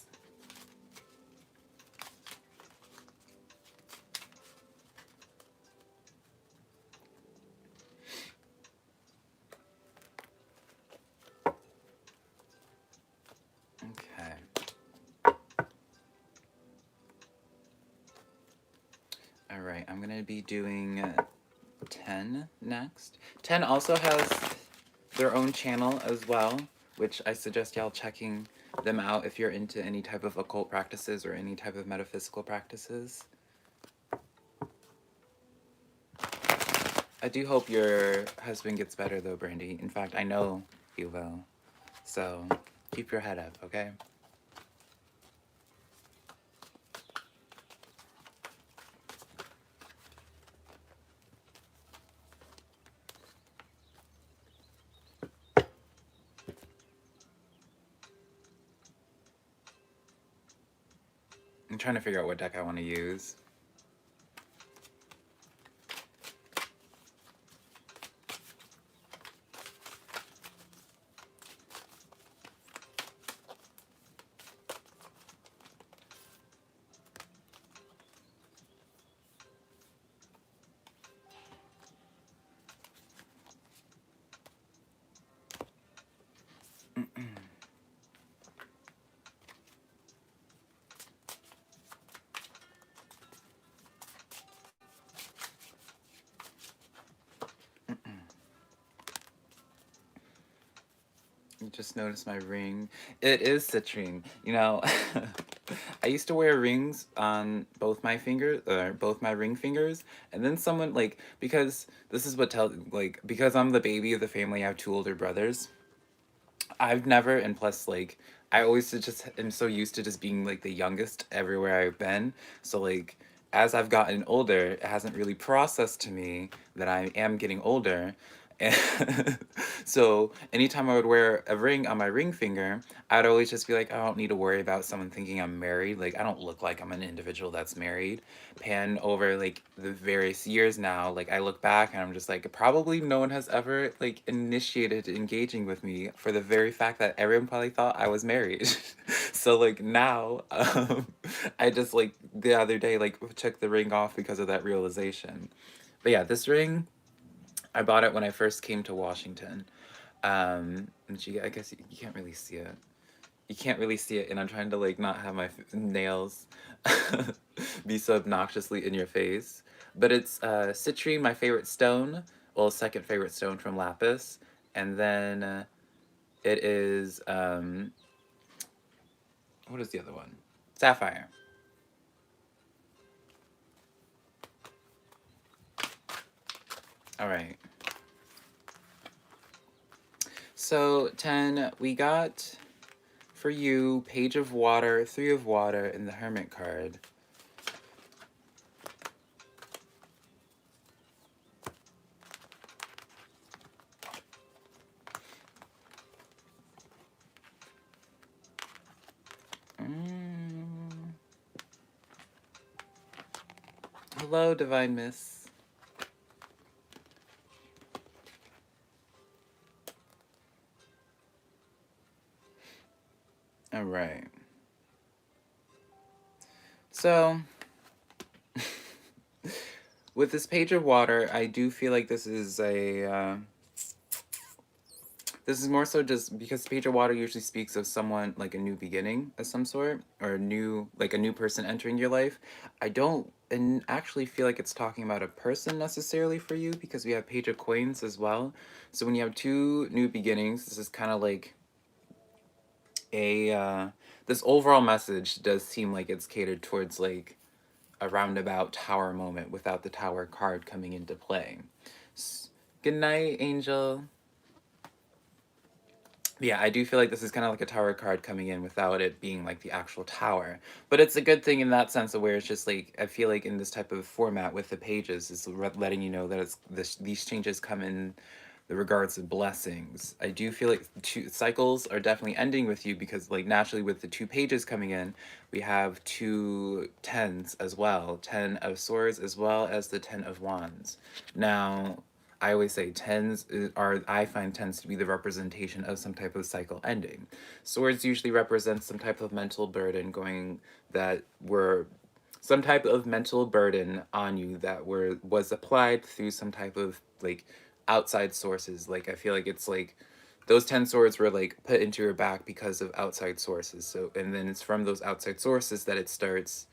Okay. All right, I'm gonna be doing 10 next. 10 also has their own channel as well, which I suggest y'all checking them out if you're into any type of occult practices or any type of metaphysical practices. I do hope your husband gets better though, Brandy. In fact, I know he will. So keep your head up, okay? I'm trying to figure out what deck I want to use. Just noticed my ring. It is citrine. You know, I used to wear rings on both my fingers, both my ring fingers, and then someone like because this is what tell like because I'm the baby of the family. I have two older brothers. I've never, and plus, like, I always just am so used to just being like the youngest everywhere I've been. So, like, as I've gotten older, it hasn't really processed to me that I am getting older. And so, anytime I would wear a ring on my ring finger, I'd always just be like, I don't need to worry about someone thinking I'm married. Like, I don't look like I'm an individual that's married. Pan over like the various years now, like I look back and I'm just like, probably no one has ever like initiated engaging with me for the very fact that everyone probably thought I was married. So like now, I just like the other day like took the ring off because of that realization. But yeah, this ring, I bought it when I first came to Washington. And I guess you can't really see it. You can't really see it, and I'm trying to like not have my nails be so obnoxiously in your face. But it's citrine, my favorite stone. Well, second favorite stone from lapis, and then it is what is the other one? Sapphire. All right. So 10, we got for you Page of Water, Three of Water, and the Hermit card. Mm. Hello, Divine Miss. All right. So, with this Page of Water, I do feel like this is this is more so just because Page of Water usually speaks of someone like a new beginning of some sort, or a new person entering your life. I don't and actually feel like it's talking about a person necessarily for you, because we have Page of Coins as well. So when you have two new beginnings, this is kind of like a this overall message does seem like it's catered towards like a roundabout tower moment without the tower card coming into play. Good night, Angel. Yeah, I do feel like this is kind of like a tower card coming in without it being like the actual tower. But it's a good thing in that sense of where it's just like, I feel like in this type of format with the pages, is letting you know that these changes come in the regards of blessings. I do feel like two cycles are definitely ending with you, because like naturally with the two pages coming in, we have two tens as well. 10 of swords as well as the 10 of wands. Now, I always say I find tends to be the representation of some type of cycle ending. Swords usually represent some type of mental burden that were some type of mental burden on you that was applied through some type of like outside sources. Like I feel like it's like those 10 swords were like put into your back because of outside sources. So and then it's from those outside sources that it starts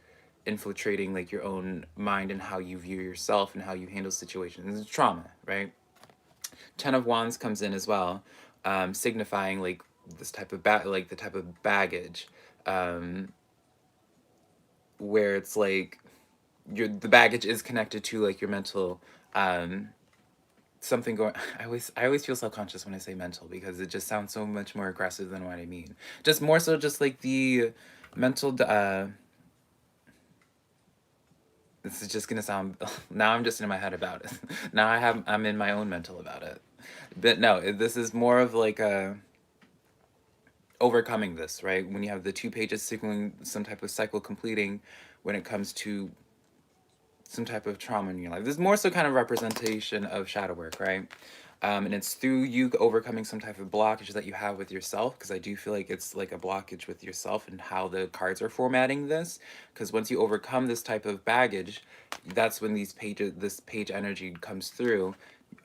infiltrating like your own mind and how you view yourself and how you handle situations. It's trauma, right? 10 of wands comes in as well, signifying like this type of like the type of baggage, um, where it's like the baggage is connected to like your mental, something going. I always feel self-conscious when I say mental, because it just sounds so much more aggressive than what I mean. Just more so just like the mental this is just gonna sound now I'm just in my head about it. Now I'm in my own mental about it. But no, this is more of like a overcoming this, right? When you have the two pages signaling some type of cycle completing when it comes to some type of trauma in your life. This is more so kind of representation of shadow work, right? And it's through you overcoming some type of blockage that you have with yourself, because I do feel like it's like a blockage with yourself and how the cards are formatting this. Because once you overcome this type of baggage, that's when this page energy comes through.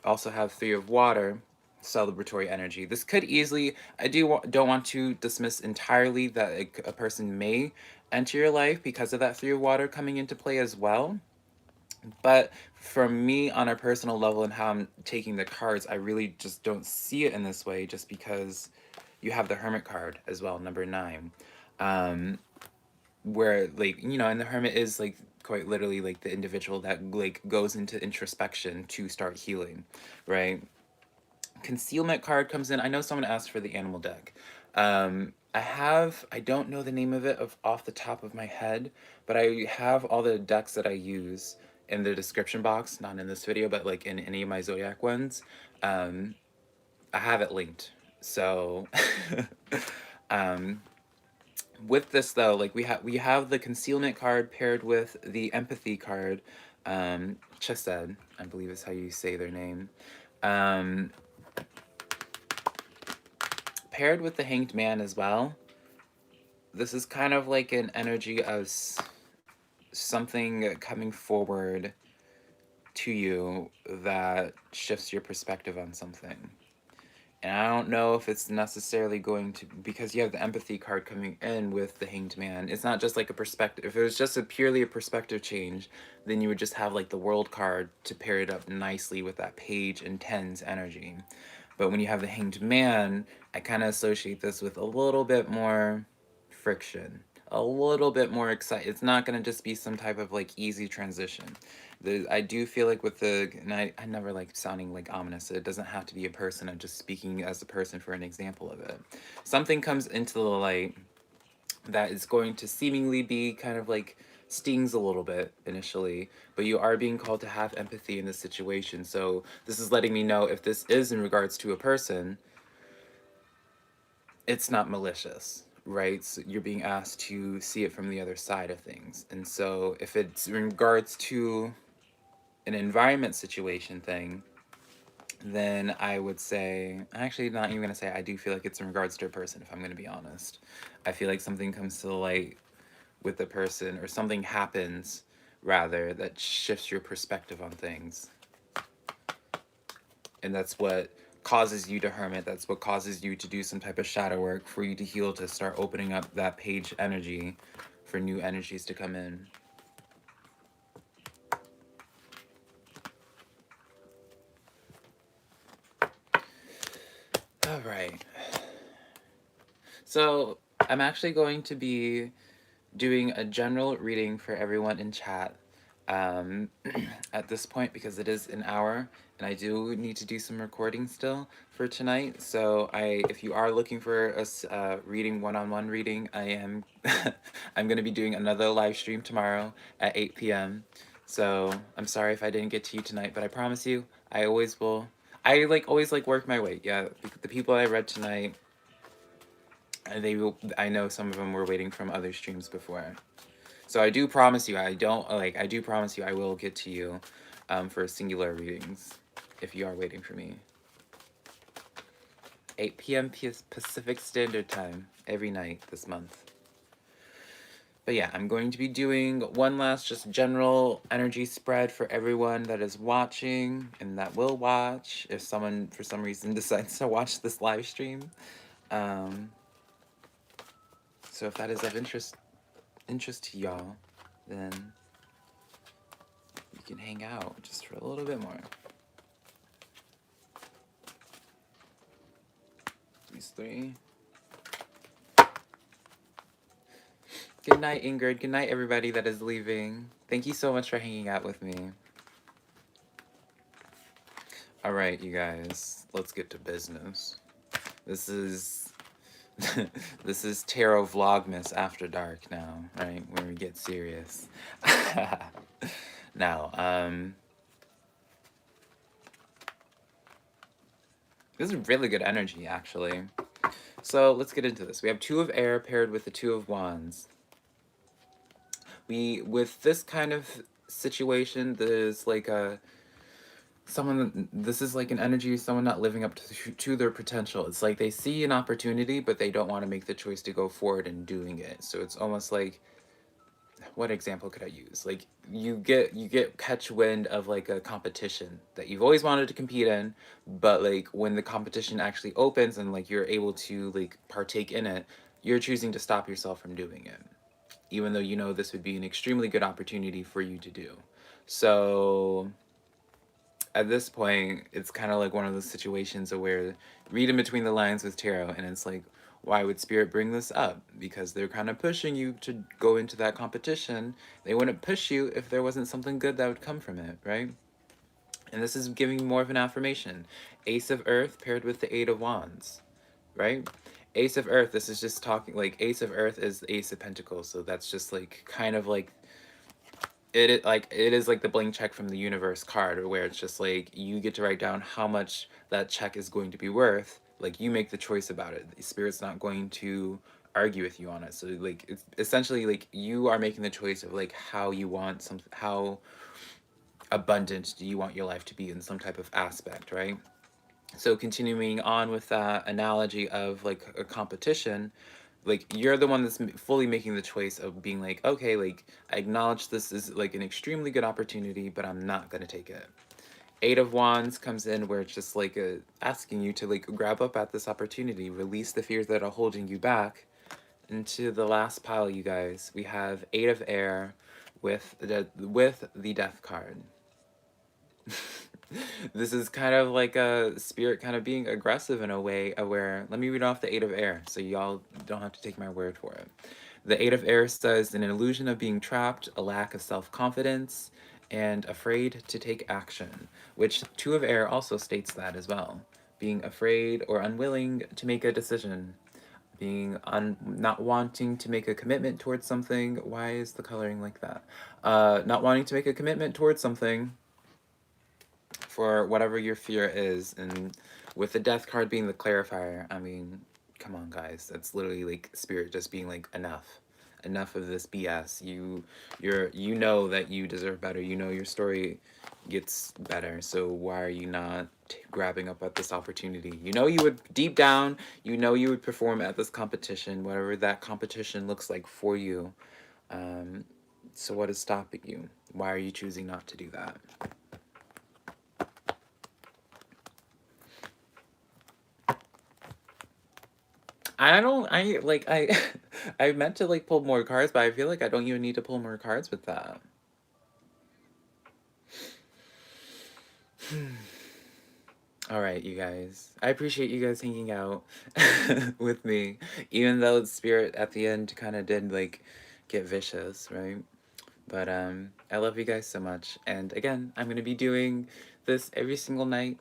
Also have Three of Water, celebratory energy. This could easily, don't want to dismiss entirely that a person may enter your life because of that Three of Water coming into play as well. But for me, on a personal level and how I'm taking the cards, I really just don't see it in this way, just because you have the Hermit card as well, number 9. Um, where, like, and the Hermit is, like, quite literally, like, the individual that, like, goes into introspection to start healing, right? Concealment card comes in. I know someone asked for the animal deck. I don't know the name of it off the top of my head, but I have all the decks that I use in the description box, not in this video, but like in any of my Zodiac ones. I have it linked. So, um, with this though, like we have the concealment card paired with the empathy card. Chesed, I believe is how you say their name. Um, Paired with the Hanged Man as well. This is kind of like an energy of something coming forward to you that shifts your perspective on something. And I don't know if it's necessarily going to, because you have the empathy card coming in with the Hanged Man. It's not just like a perspective. If it was just purely a perspective change, then you would just have like the World card to pair it up nicely with that page and tens energy. But when you have the Hanged Man, I kind of associate this with a little bit more friction, a little bit more excitement. It's not going to just be some type of like easy transition. I do feel like with and I never like sounding like ominous. It doesn't have to be a person. I'm just speaking as a person for an example of it. Something comes into the light that is going to seemingly be kind of like stings a little bit initially, but you are being called to have empathy in this situation. So this is letting me know, if this is in regards to a person, it's not malicious, right? So you're being asked to see it from the other side of things. And so if it's in regards to an environment situation thing, then I would say, actually not even gonna say, I do feel like it's in regards to a person, if I'm gonna be honest. I feel like something comes to the light with the person, or something happens rather that shifts your perspective on things. And that's what causes you to hermit. That's what causes you to do some type of shadow work, for you to heal, to start opening up that page energy for new energies to come in. All right. So I'm actually going to be doing a general reading for everyone in chat at this point, because it is an hour and I do need to do some recording still for tonight. So if you are looking for a reading, one-on-one reading, I am I'm going to be doing another live stream tomorrow at 8 p.m. So I'm sorry if I didn't get to you tonight, but I promise you I always will. I always work my way. Yeah, the people I read tonight, I know some of them were waiting from other streams before. So I do promise you, I do promise you I will get to you for singular readings if you are waiting for me. 8 p.m. Pacific Standard Time every night this month. But yeah, I'm going to be doing one last just general energy spread for everyone that is watching and that will watch, if someone for some reason decides to watch this live stream. So if that is of interest to y'all, then you can hang out just for a little bit more. These three. Good night, Ingrid. Good night, everybody that is leaving. Thank you so much for hanging out with me. All right, you guys, let's get to business. This is this is Tarot Vlogmas After Dark now, right? Where we get serious. Now, this is really good energy, actually. So let's get into this. We have Two of Air paired with the Two of Wands. With this kind of situation, there's this is like an energy of someone not living up to their potential. It's like they see an opportunity, but they don't want to make the choice to go forward and doing it. So it's almost like, what example could I use? Like you get catch wind of like a competition that you've always wanted to compete in, but like when the competition actually opens and like you're able to like partake in it, you're choosing to stop yourself from doing it, even though you know this would be an extremely good opportunity for you to do. So at this point, it's kind of like one of those situations where reading between the lines with tarot, and it's like, why would Spirit bring this up? Because they're kind of pushing you to go into that competition. They wouldn't push you if there wasn't something good that would come from it, right? And this is giving you more of an affirmation. Ace of Earth paired with the Eight of Wands, right? Ace of Earth, this is just talking, like, Ace of Earth is the Ace of Pentacles, so that's just like kind of like it is like the blank check from the universe card, where it's just like you get to write down how much that check is going to be worth. Like you make the choice about it. The Spirit's not going to argue with you on it. So like it's essentially like you are making the choice of like how you want how abundant do you want your life to be in some type of aspect, right? So continuing on with that analogy of like a competition, like you're the one that's fully making the choice of being like, okay, like I acknowledge this is like an extremely good opportunity, but I'm not gonna take it. Eight of Wands comes in where it's just like asking you to like grab up at this opportunity, release the fears that are holding you back. Into the last pile, you guys, we have Eight of Air with the Death card. This is kind of like a Spirit kind of being aggressive in a way where, let me read off the Eight of Air so y'all don't have to take my word for it. The Eight of Air says, an illusion of being trapped, a lack of self-confidence, and afraid to take action, which Two of Air also states that as well. Being afraid or unwilling to make a decision, being not wanting to make a commitment towards something. Why is the coloring like that? Not wanting to make a commitment towards something for whatever your fear is. And with the Death card being the clarifier, I mean, come on guys, that's literally like Spirit just being like, enough of this BS. You know that you deserve better. You know your story gets better, so why are you not grabbing up at this opportunity? You know you would, deep down, you know you would perform at this competition, whatever that competition looks like for you. So what is stopping you? Why are you choosing not to do that? I meant to like pull more cards, but I feel like I don't even need to pull more cards with that. All right, you guys. I appreciate you guys hanging out with me, even though the spirit at the end kind of did like get vicious, right? But I love you guys so much. And again, I'm gonna be doing this every single night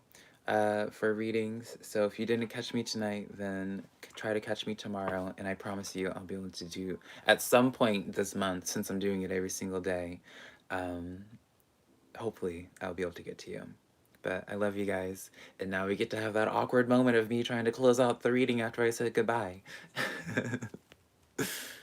for readings. So if you didn't catch me tonight, then try to catch me tomorrow. And I promise you, I'll be able to do at some point this month, since I'm doing it every single day. Um, Hopefully, I'll be able to get to you. But I love you guys. And now we get to have that awkward moment of me trying to close out the reading after I said goodbye.